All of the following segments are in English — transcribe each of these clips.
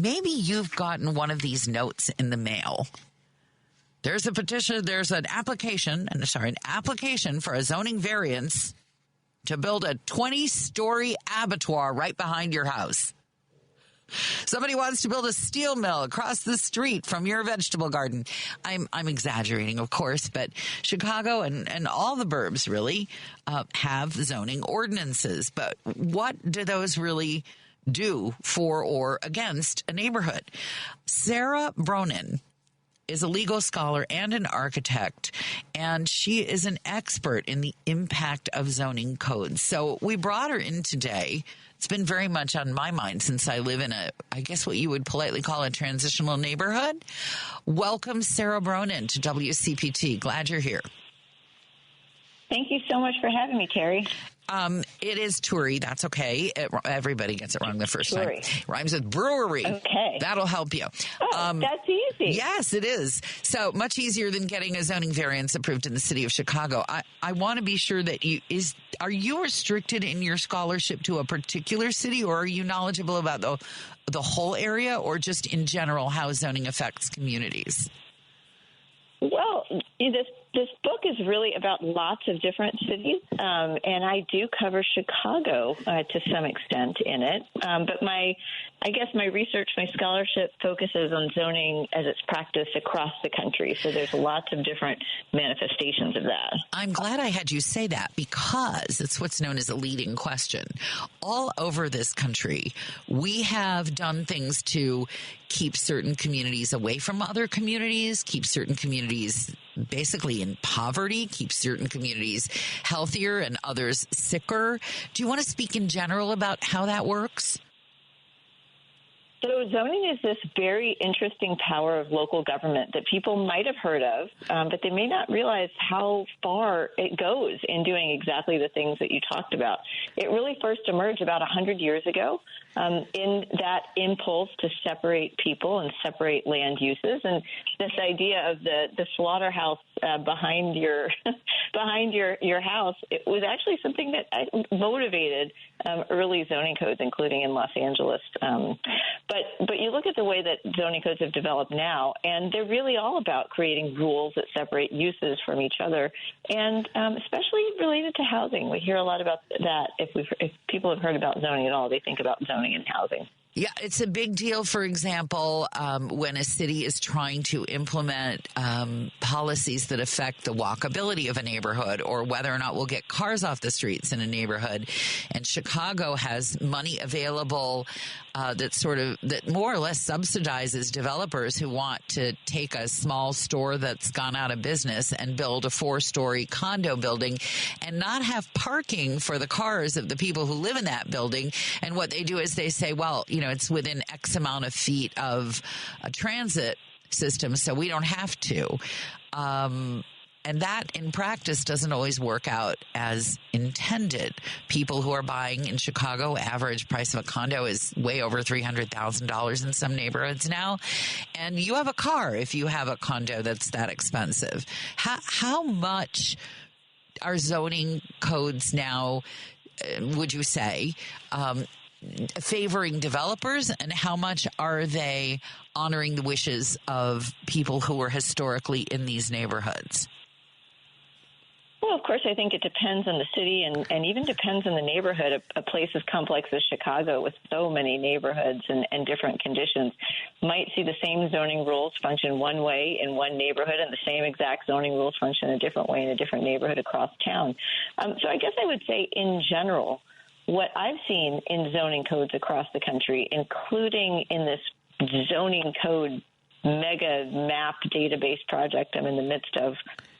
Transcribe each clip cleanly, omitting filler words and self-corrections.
maybe you've gotten one of these notes in the mail. There's a petition, there's an application for a zoning variance to build a 20-story abattoir right behind your house. Somebody wants to build a steel mill across the street from your vegetable garden. I'm exaggerating, of course, but Chicago and all the burbs really have zoning ordinances. But what do those really do for or against a neighborhood? Sara Bronin is a legal scholar and an architect, and she is an expert in the impact of zoning codes. So we brought her in today. It's been very much on my mind since I live in I guess what you would politely call a transitional neighborhood. Welcome, Sara Bronin, to WCPT. Glad you're here. Thank you so much for having me, Terry. It is Turi. That's okay. Everybody gets it wrong the first Turi. time. Rhymes with brewery. Okay. That'll help you. Oh, that's easy. Yes, it is. So much easier than getting a zoning variance approved in the city of Chicago. I want to be sure that are you restricted in your scholarship to a particular city, or are you knowledgeable about the whole area, or just in general how zoning affects communities? Well, this book is really about lots of different cities, and I do cover Chicago to some extent in it. But I guess my research, my scholarship focuses on zoning as it's practiced across the country. So there's lots of different manifestations of that. I'm glad I had you say that, because it's what's known as a leading question. All over this country, we have done things to keep certain communities away from other communities, keep certain communities basically in poverty, keep certain communities healthier and others sicker. Do you want to speak in general about how that works? So zoning is this very interesting power of local government that people might have heard of, but they may not realize how far it goes in doing exactly the things that you talked about. It really first emerged about 100 years ago in that impulse to separate people and separate land uses, and this idea of the slaughterhouse behind your house. It was actually something that motivated early zoning codes, including in Los Angeles. But you look at the way that zoning codes have developed now, and they're really all about creating rules that separate uses from each other, and especially related to housing. We hear a lot about that. If people have heard about zoning at all, they think about zoning and housing. Yeah, it's a big deal, for example, when a city is trying to implement policies that affect the walkability of a neighborhood, or whether or not we'll get cars off the streets in a neighborhood. And Chicago has money available that more or less subsidizes developers who want to take a small store that's gone out of business and build a 4-story condo building and not have parking for the cars of the people who live in that building. And what they do is they say, well, it's within X amount of feet of a transit system, so we don't have to. And that, in practice, doesn't always work out as intended. People who are buying in Chicago, average price of a condo is way over $300,000 in some neighborhoods now. And you have a car if you have a condo that's that expensive. How much are zoning codes now, would you say, favoring developers, and how much are they honoring the wishes of people who were historically in these neighborhoods? Well, of course, I think it depends on the city and even depends on the neighborhood. A place as complex as Chicago, with so many neighborhoods and different conditions, might see the same zoning rules function one way in one neighborhood and the same exact zoning rules function a different way in a different neighborhood across town. So I guess I would say, in general, what I've seen in zoning codes across the country, including in this zoning code mega map database project I'm in the midst of,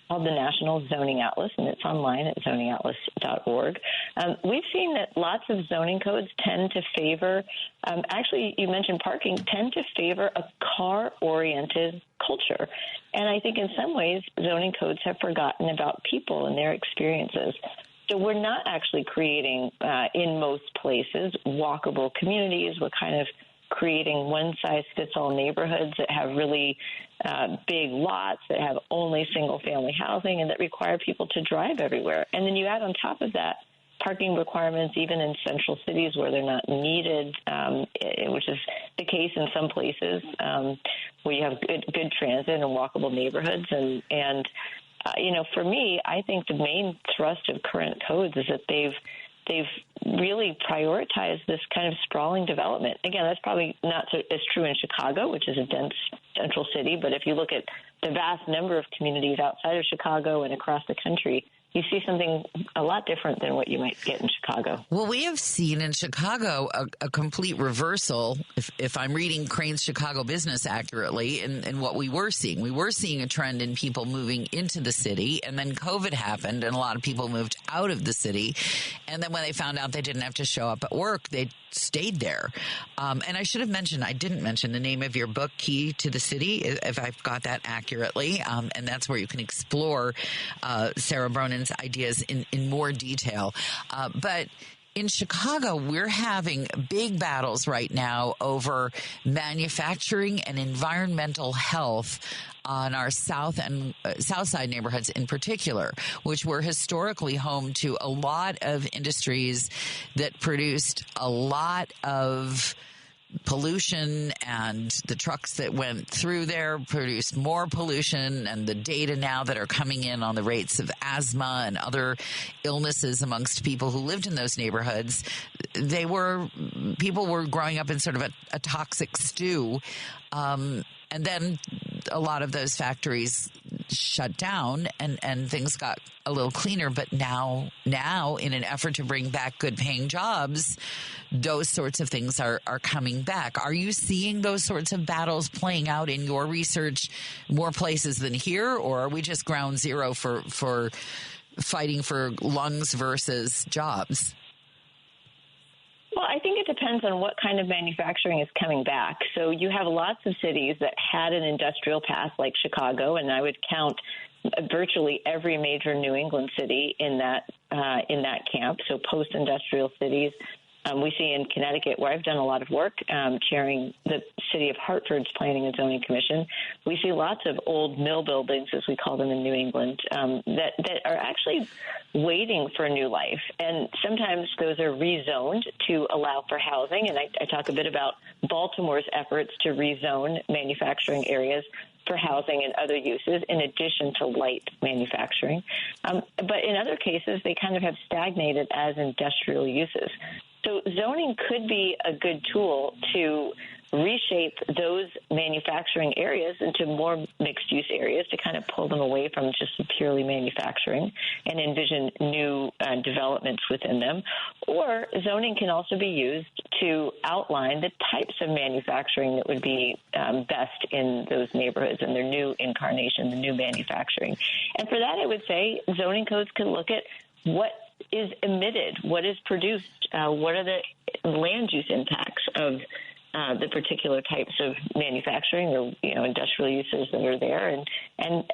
called the National Zoning Atlas, and it's online at zoningatlas.org. We've seen that lots of zoning codes tend to favor, actually, you mentioned parking, tend to favor a car-oriented culture. And I think in some ways, zoning codes have forgotten about people and their experiences. So we're not actually creating, in most places, walkable communities. We're kind of creating one-size-fits-all neighborhoods that have really big lots, that have only single-family housing, and that require people to drive everywhere. And then you add on top of that parking requirements even in central cities where they're not needed, which is the case in some places where you have good transit and walkable neighborhoods. And for me, I think the main thrust of current codes is that they've really prioritized this kind of sprawling development. Again, that's probably not as true in Chicago, which is a dense central city. But if you look at the vast number of communities outside of Chicago and across the country, you see something a lot different than what you might get in Chicago. Well, we have seen in Chicago a complete reversal, if I'm reading Crane's Chicago Business accurately, in what we were seeing. We were seeing a trend in people moving into the city, and then COVID happened, and a lot of people moved out of the city. And then when they found out they didn't have to show up at work, they stayed there. And I should have mentioned, I didn't mention the name of your book, Key to the City, if I've got that accurately. And that's where you can explore Sara Bronin's ideas in more detail. But in Chicago, we're having big battles right now over manufacturing and environmental health on our south side neighborhoods in particular, which were historically home to a lot of industries that produced a lot of pollution, and the trucks that went through there produced more pollution, and the data now that are coming in on the rates of asthma and other illnesses amongst people who lived in those neighborhoods, people were growing up in sort of a toxic stew. And then a lot of those factories shut down and things got a little cleaner. But now in an effort to bring back good paying jobs, those sorts of things are coming back. Are you seeing those sorts of battles playing out in your research more places than here? Or are we just ground zero for fighting for lungs versus jobs? Well, I think it depends on what kind of manufacturing is coming back. So you have lots of cities that had an industrial past, like Chicago, and I would count virtually every major New England city in that camp. So post-industrial cities. We see in Connecticut, where I've done a lot of work chairing the city of Hartford's Planning and Zoning Commission, we see lots of old mill buildings, as we call them in New England, that are actually waiting for a new life. And sometimes those are rezoned to allow for housing. And I talk a bit about Baltimore's efforts to rezone manufacturing areas for housing and other uses, in addition to light manufacturing. But in other cases, they kind of have stagnated as industrial uses. So zoning could be a good tool to reshape those manufacturing areas into more mixed-use areas, to kind of pull them away from just purely manufacturing and envision new developments within them. Or zoning can also be used to outline the types of manufacturing that would be best in those neighborhoods and their new incarnation, the new manufacturing. And for that, I would say zoning codes can look at what is emitted, what is produced, what are the land use impacts of the particular types of manufacturing or industrial uses that are there, and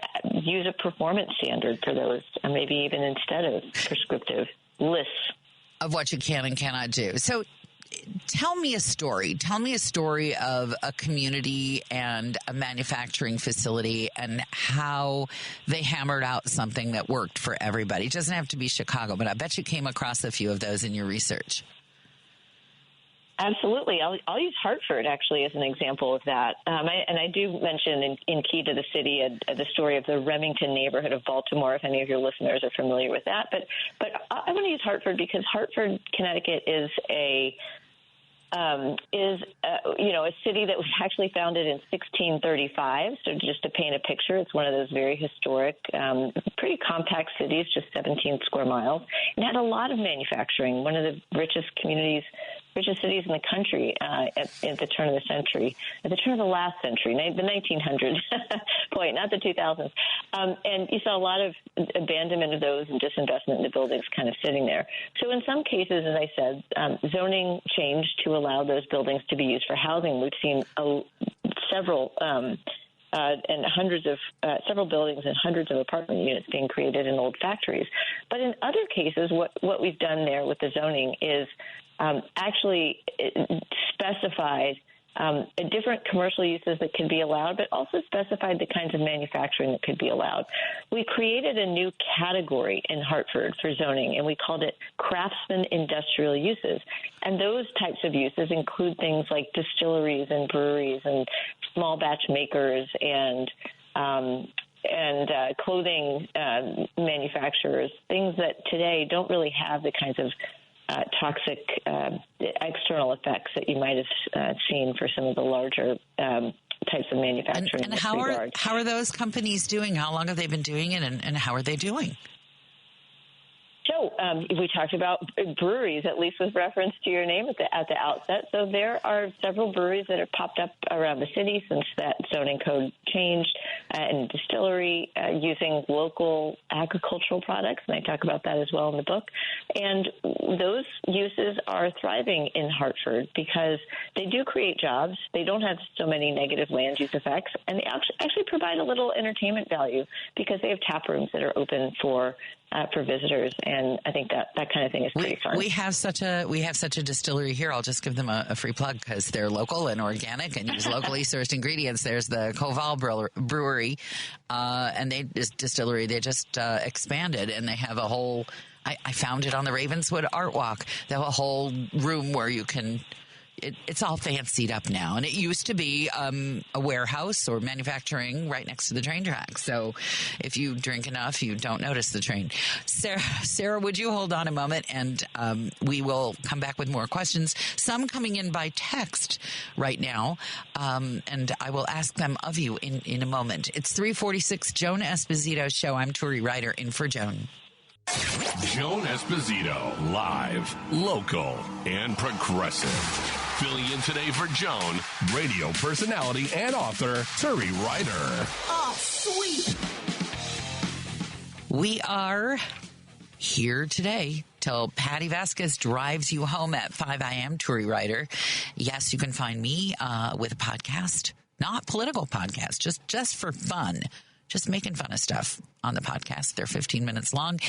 use a performance standard for those, and maybe even instead of prescriptive lists of what you can and cannot do. So tell me a story. Tell me a story of a community and a manufacturing facility and how they hammered out something that worked for everybody. It doesn't have to be Chicago, but I bet you came across a few of those in your research. Absolutely. I'll use Hartford, actually, as an example of that. I do mention in Key to the City the story of the Remington neighborhood of Baltimore, if any of your listeners are familiar with that. But I want to use Hartford because Hartford, Connecticut is a city that was actually founded in 1635. So just to paint a picture, it's one of those very historic, pretty compact cities, just 17 square miles, and had a lot of manufacturing. One of the richest cities in the country at the turn of the century, at the turn of the last century, the 1900s point, not the 2000s. And you saw a lot of abandonment of those and disinvestment in the buildings kind of sitting there. So in some cases, as I said, zoning changed to allow those buildings to be used for housing. We've seen several buildings and hundreds of apartment units being created in old factories. But in other cases, what we've done there with the zoning is actually specified different commercial uses that could be allowed, but also specified the kinds of manufacturing that could be allowed. We created a new category in Hartford for zoning, and we called it craftsman industrial uses. And those types of uses include things like distilleries and breweries and small batch makers and clothing manufacturers, things that today don't really have the kinds of toxic external effects that you might have seen for some of the larger types of manufacturing. And how are those companies doing? How long have they been doing it, and how are they doing? So we talked about breweries, at least with reference to your name at the outset. So there are several breweries that have popped up around the city since that zoning code changed, and distillery using local agricultural products, and I talk about that as well in the book. And those uses are thriving in Hartford because they do create jobs. They don't have so many negative land use effects, and they actually provide a little entertainment value because they have tap rooms that are open for visitors, and I think that kind of thing is pretty fun. We have such a distillery here. I'll just give them a free plug because they're local and organic and use locally sourced ingredients. There's the Koval Brewery, and distillery. They just expanded, and they have a whole. I found it on the Ravenswood Art Walk. They have a whole room where you can. It's all fancied up now, and it used to be a warehouse or manufacturing right next to the train tracks. So if you drink enough, you don't notice the train. Sara, would you hold on a moment, and we will come back with more questions, some coming in by text right now, and I will ask them of you in a moment. It's 3:46, Joan Esposito Show. I'm Turi Ryder, in for Joan. Joan Esposito, live, local, and progressive. Filling in today for Joan, radio personality and author Turi Ryder. Oh, sweet. We are here today till Patty Vasquez drives you home at 5 a.m. Turi Ryder. Yes, you can find me with a podcast, not political podcast, just for fun. Just making fun of stuff on the podcast. They're 15 minutes long.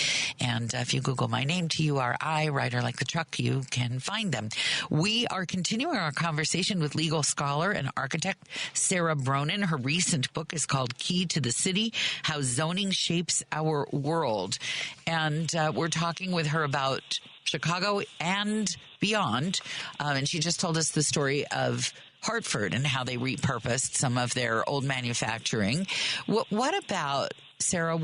And if you Google my name, Turi, Ryder like the truck, you can find them. We are continuing our conversation with legal scholar and architect Sara Bronin. Her recent book is called Key to the City, How Zoning Shapes Our World. And we're talking with her about Chicago and beyond. And she just told us the story of Hartford and how they repurposed some of their old manufacturing. What about, Sara,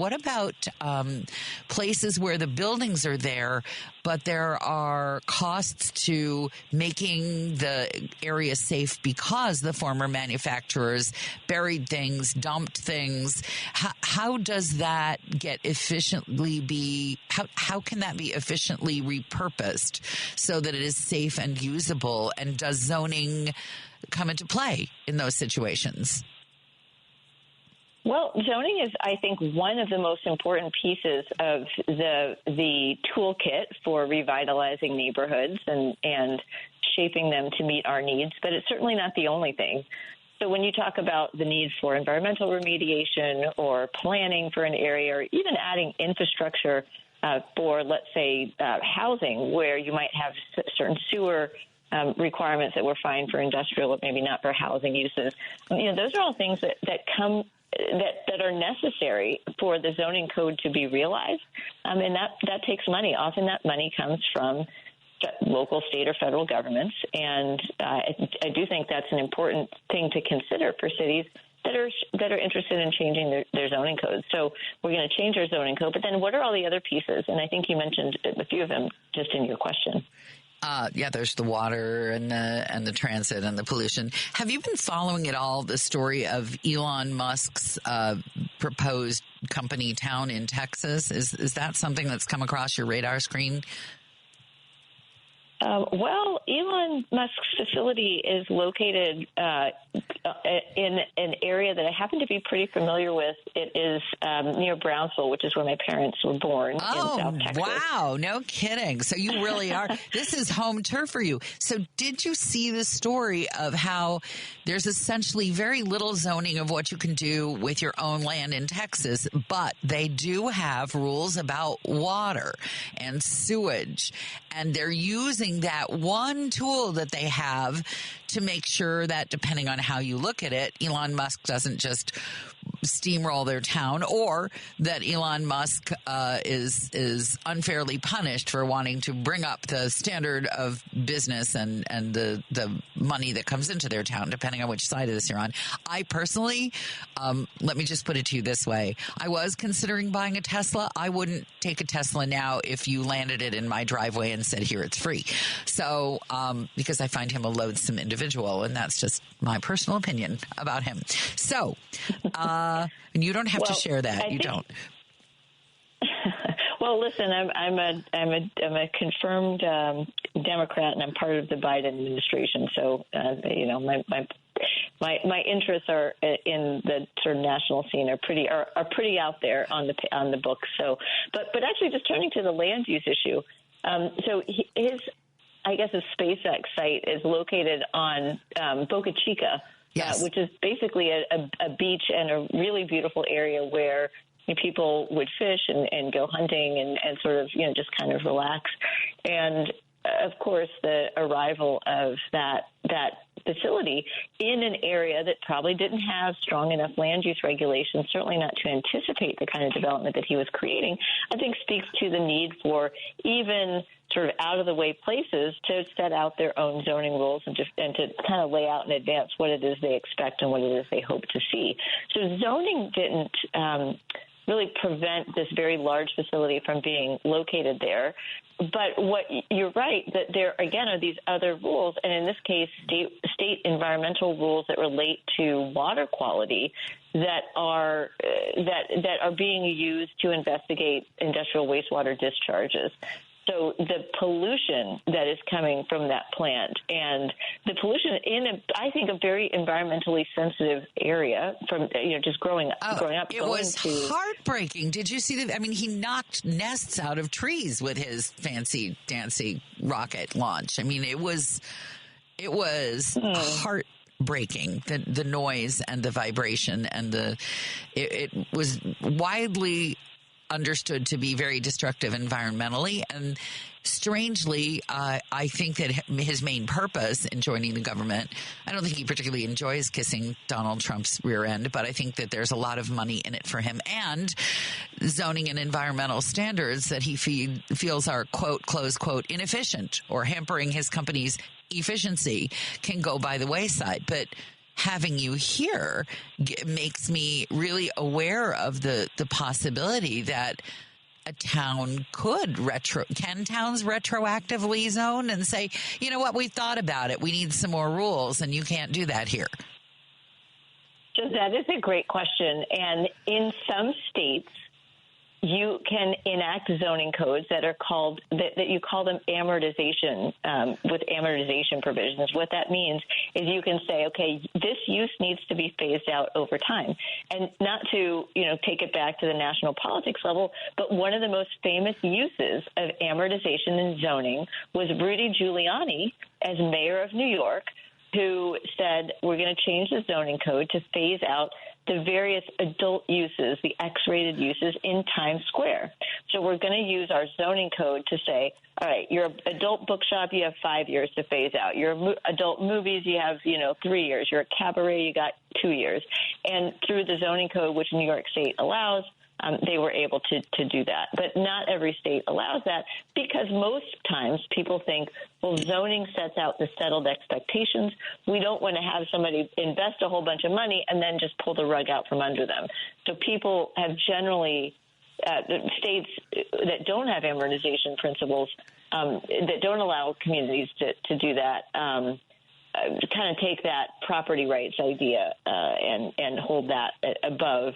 places where the buildings are there, but there are costs to making the area safe because the former manufacturers buried things, dumped things? How does that get how can that be efficiently repurposed so that it is safe and usable? And does zoning come into play in those situations? Well, zoning is, I think, one of the most important pieces of the toolkit for revitalizing neighborhoods and shaping them to meet our needs, but it's certainly not the only thing. So when you talk about the need for environmental remediation or planning for an area, or even adding infrastructure for, let's say, housing, where you might have certain sewer requirements that were fine for industrial, but maybe not for housing uses. Those are all things that are necessary for the zoning code to be realized, and that takes money. Often that money comes from local, state, or federal governments, and I do think that's an important thing to consider for cities that are interested in changing their zoning codes. So we're going to change our zoning code, but then what are all the other pieces? And I think you mentioned a few of them just in your question. There's the water and the transit and the pollution. Have you been following at all the story of Elon Musk's proposed company town in Texas? Is that something that's come across your radar screen? Well, Elon Musk's facility is located in an area that I happen to be pretty familiar with. It is near Brownsville, which is where my parents were born in South Texas. Wow. No kidding. So you really are. This is home turf for you. So did you see the story of how there's essentially very little zoning of what you can do with your own land in Texas, but they do have rules about water and sewage, and they're using that one tool that they have to make sure that, depending on how you look at it, Elon Musk doesn't just steamroll their town, or that Elon Musk is unfairly punished for wanting to bring up the standard of business and the money that comes into their town, depending on which side of this you're on. I personally, let me just put it to you this way. I was considering buying a Tesla. I wouldn't take a Tesla now if you landed it in my driveway and said, here, it's free. So, because I find him a loathsome individual, and that's just my personal opinion about him. So, and you don't have to share that. You don't. Well, listen, I'm a confirmed Democrat, and I'm part of the Biden administration. So, my interests are in the sort of national scene are pretty out there on the books. So, but actually, just turning to the land use issue. So his SpaceX site is located on Boca Chica. Yes. Which is basically a beach and a really beautiful area where people would fish and go hunting and sort of, just kind of relax. And, of course, the arrival of that facility in an area that probably didn't have strong enough land use regulations, certainly not to anticipate the kind of development that he was creating, I think speaks to the need for even sort of out-of-the-way places to set out their own zoning rules and to kind of lay out in advance what it is they expect and what it is they hope to see. So zoning didn't really prevent this very large facility from being located there. But what you're right, that there, again, are these other rules, and in this case, state environmental rules that relate to water quality that are being used to investigate industrial wastewater discharges. So the pollution that is coming from that plant, and the pollution in I think a very environmentally sensitive area from just growing up. It was heartbreaking. Did you see that? I mean, he knocked nests out of trees with his fancy dancy rocket launch. I mean, it was heartbreaking, the noise and the vibration, and it was widely understood to be very destructive environmentally. And strangely, I think that his main purpose in joining the government, I don't think he particularly enjoys kissing Donald Trump's rear end, but I think that there's a lot of money in it for him, and zoning and environmental standards that he feels are, quote, close quote, inefficient or hampering his company's efficiency can go by the wayside. But having you here makes me really aware of the possibility that a town can towns retroactively zone and say, you know what, we've thought about it. We need some more rules, and you can't do that here. So that is a great question. And in some states, you can enact zoning codes that are called that you call them amortization with amortization provisions. What that means is you can say, okay, this use needs to be phased out over time, and not to take it back to the national politics level. But one of the most famous uses of amortization in zoning was Rudy Giuliani as mayor of New York, who said, we're going to change the zoning code to phase out the various adult uses, the X-rated uses in Times Square. So we're going to use our zoning code to say, all right, your adult bookshop, you have 5 years to phase out. Your adult movies, you have, 3 years. Your cabaret, you got 2 years. And through the zoning code, which New York State allows, they were able to do that. But not every state allows that, because most times people think, well, zoning sets out the settled expectations. We don't want to have somebody invest a whole bunch of money and then just pull the rug out from under them. So people have generally, states that don't have amortization principles, that don't allow communities to do that, kind of take that property rights idea and hold that above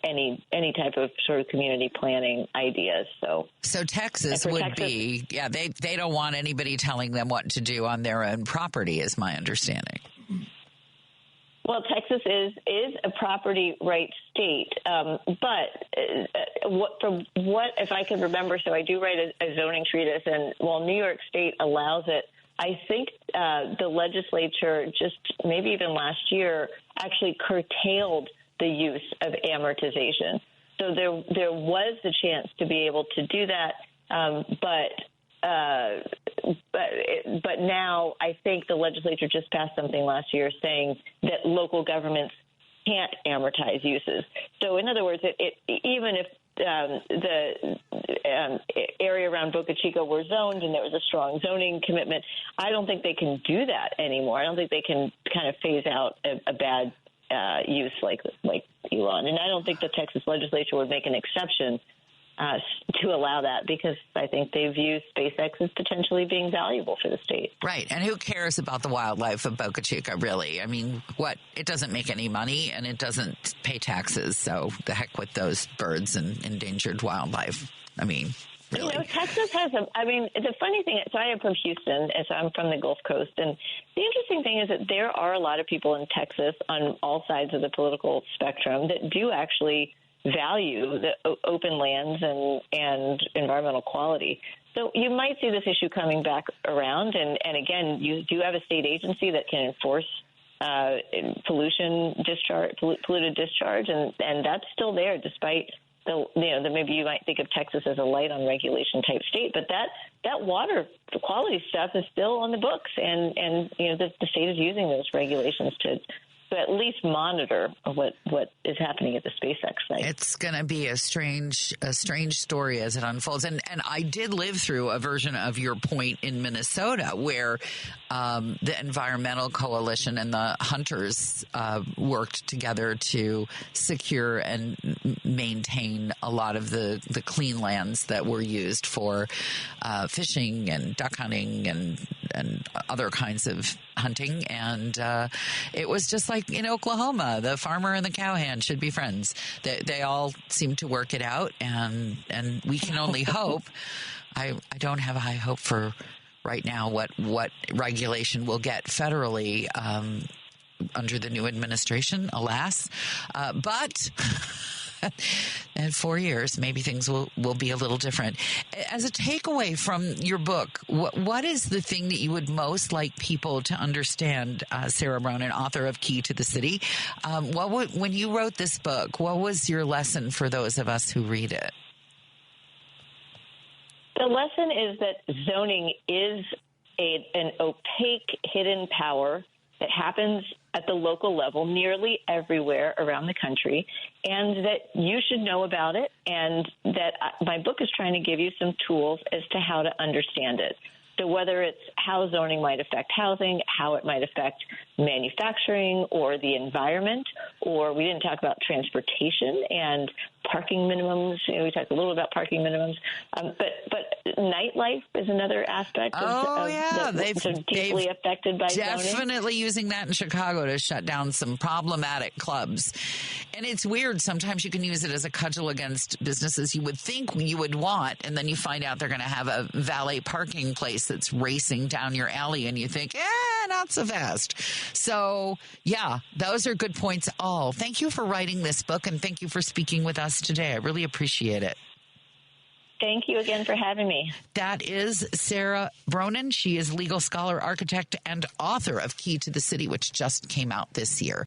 any type of sort of community planning ideas. So Texas would be, they don't want anybody telling them what to do on their own property, is my understanding. Well, Texas is a property rights state, but if I can remember, so I do write a zoning treatise, and while New York State allows it, I think the legislature just maybe even last year actually curtailed the use of amortization. So there was the chance to be able to do that, but But now I think the legislature just passed something last year saying that local governments can't amortize uses. So in other words, even if the area around Boca Chica were zoned and there was a strong zoning commitment, I don't think they can do that anymore. I don't think they can kind of phase out a bad use like Elon. And I don't think the Texas legislature would make an exception to allow that, because I think they view SpaceX as potentially being valuable for the state. Right. And who cares about the wildlife of Boca Chica, really? I mean, it doesn't make any money and it doesn't pay taxes. So the heck with those birds and endangered wildlife. I mean, really. You know, Texas has the funny thing, so I am from Houston, and so I'm from the Gulf Coast. And the interesting thing is that there are a lot of people in Texas on all sides of the political spectrum that do actually value the open lands and environmental quality. So you might see this issue coming back around. And again, you do have a state agency that can enforce polluted discharge, and that's still there despite maybe you might think of Texas as a light on regulation type state, but that water quality stuff is still on the books, and the state is using those regulations to at least monitor what is happening at the SpaceX site. It's going to be a strange story as it unfolds. And I did live through a version of your point in Minnesota where the Environmental Coalition and the hunters worked together to secure and maintain a lot of the clean lands that were used for fishing and duck hunting and other kinds of hunting. And it was just like in Oklahoma, the farmer and the cowhand should be friends. They all seem to work it out, and we can only hope. I don't have a high hope for right now what regulation we'll get federally under the new administration, alas. But in 4 years, maybe things will be a little different. As a takeaway from your book, what is the thing that you would most like people to understand, Sara Bronin, author of Key to the City? When you wrote this book, what was your lesson for those of us who read it? The lesson is that zoning is an opaque, hidden power that happens at the local level nearly everywhere around the country, and that you should know about it, and that my book is trying to give you some tools as to how to understand it. So whether it's how zoning might affect housing, how it might affect manufacturing or the environment, or we didn't talk about transportation and parking minimums. We talked a little about parking minimums, but nightlife is another aspect of deeply affected by zoning. Definitely using that in Chicago to shut down some problematic clubs. And it's weird. Sometimes you can use it as a cudgel against businesses you would think you would want, and then you find out they're going to have a valet parking place that's racing down your alley, and you think, not so fast. So, yeah, those are good points all. Thank you for writing this book, and thank you for speaking with us today. I really appreciate it. Thank you again for having me. That is Sara Bronin. She is legal scholar, architect, and author of Key to the City, which just came out this year.